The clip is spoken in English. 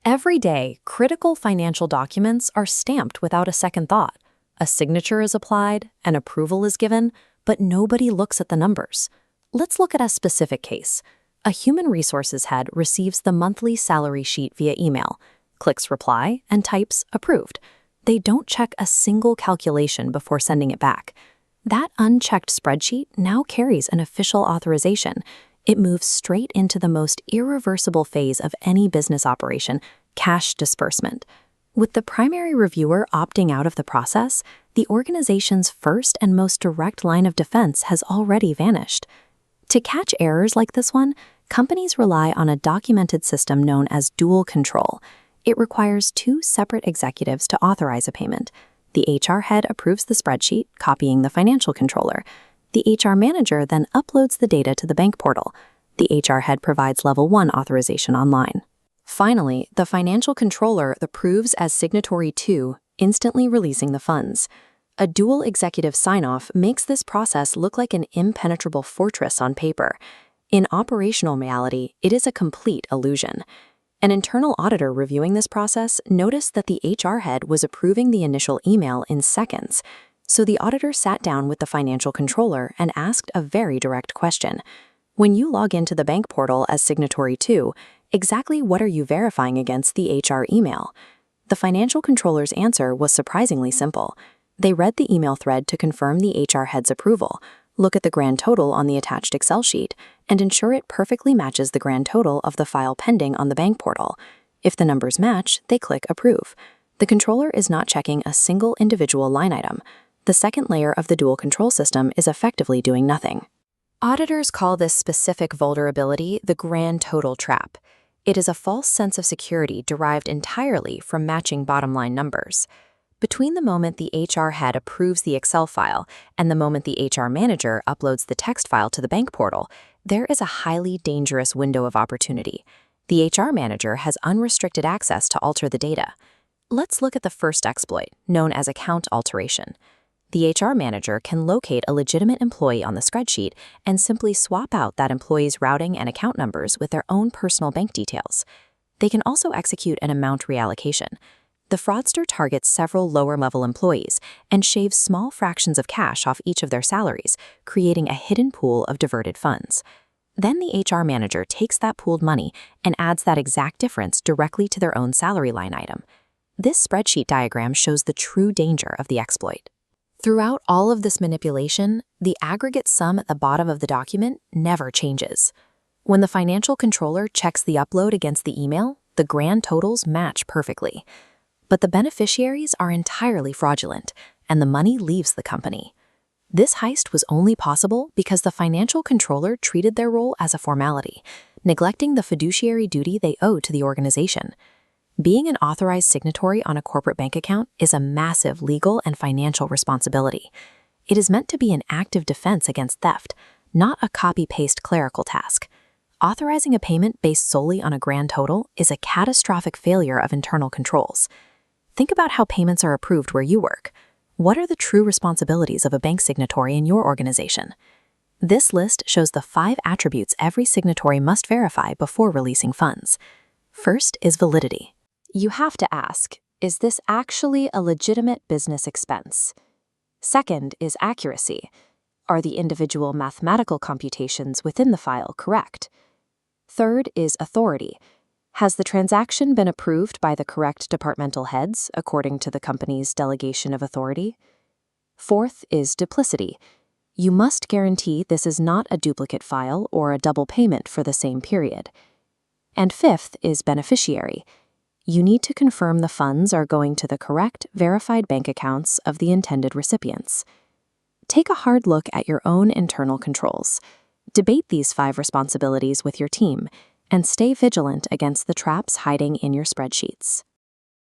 Every day, critical financial documents are stamped without a second thought. A signature is applied, an approval is given, but nobody looks at the numbers. Let's look at a specific case. A human resources head receives the monthly salary sheet via email, clicks reply, and types approved. They don't check a single calculation before sending it back. That unchecked spreadsheet now carries an official authorization. It moves straight into the most irreversible phase of any business operation, cash disbursement. With the primary reviewer opting out of the process, the organization's first and most direct line of defense has already vanished. To catch errors like this one, companies rely on a documented system known as dual control. It requires two separate executives to authorize a payment. The HR head approves the spreadsheet, copying the financial controller. The HR manager then uploads the data to the bank portal. The HR head provides Level 1 authorization online. Finally, the financial controller approves as signatory 2, instantly releasing the funds. A dual executive sign-off makes this process look like an impenetrable fortress on paper. In operational reality, it is a complete illusion. An internal auditor reviewing this process noticed that the HR head was approving the initial email in seconds. So the auditor sat down with the financial controller and asked a very direct question. When you log into the bank portal as signatory 2, exactly what are you verifying against the HR email? The financial controller's answer was surprisingly simple. They read the email thread to confirm the HR head's approval, look at the grand total on the attached Excel sheet, and ensure it perfectly matches the grand total of the file pending on the bank portal. If the numbers match, they click Approve. The controller is not checking a single individual line item. The second layer of the dual control system is effectively doing nothing. Auditors call this specific vulnerability the grand total trap. It is a false sense of security derived entirely from matching bottom-line numbers. Between the moment the HR head approves the Excel file and the moment the HR manager uploads the text file to the bank portal, there is a highly dangerous window of opportunity. The HR manager has unrestricted access to alter the data. Let's look at the first exploit, known as account alteration. The HR manager can locate a legitimate employee on the spreadsheet and simply swap out that employee's routing and account numbers with their own personal bank details. They can also execute an amount reallocation. The fraudster targets several lower-level employees and shaves small fractions of cash off each of their salaries, creating a hidden pool of diverted funds. Then the HR manager takes that pooled money and adds that exact difference directly to their own salary line item. This spreadsheet diagram shows the true danger of the exploit. Throughout all of this manipulation, the aggregate sum at the bottom of the document never changes. When the financial controller checks the upload against the email, the grand totals match perfectly. But the beneficiaries are entirely fraudulent, and the money leaves the company. This heist was only possible because the financial controller treated their role as a formality, neglecting the fiduciary duty they owe to the organization. Being an authorized signatory on a corporate bank account is a massive legal and financial responsibility. It is meant to be an active defense against theft, not a copy-paste clerical task. Authorizing a payment based solely on a grand total is a catastrophic failure of internal controls. Think about how payments are approved where you work. What are the true responsibilities of a bank signatory in your organization? This list shows the 5 attributes every signatory must verify before releasing funds. First is validity. You have to ask, is this actually a legitimate business expense? Second is accuracy. Are the individual mathematical computations within the file correct? Third is authority. Has the transaction been approved by the correct departmental heads according to the company's delegation of authority? Fourth is duplicity. You must guarantee this is not a duplicate file or a double payment for the same period. And fifth is beneficiary. You need to confirm the funds are going to the correct, verified bank accounts of the intended recipients. Take a hard look at your own internal controls. Debate these 5 responsibilities with your team, and stay vigilant against the traps hiding in your spreadsheets.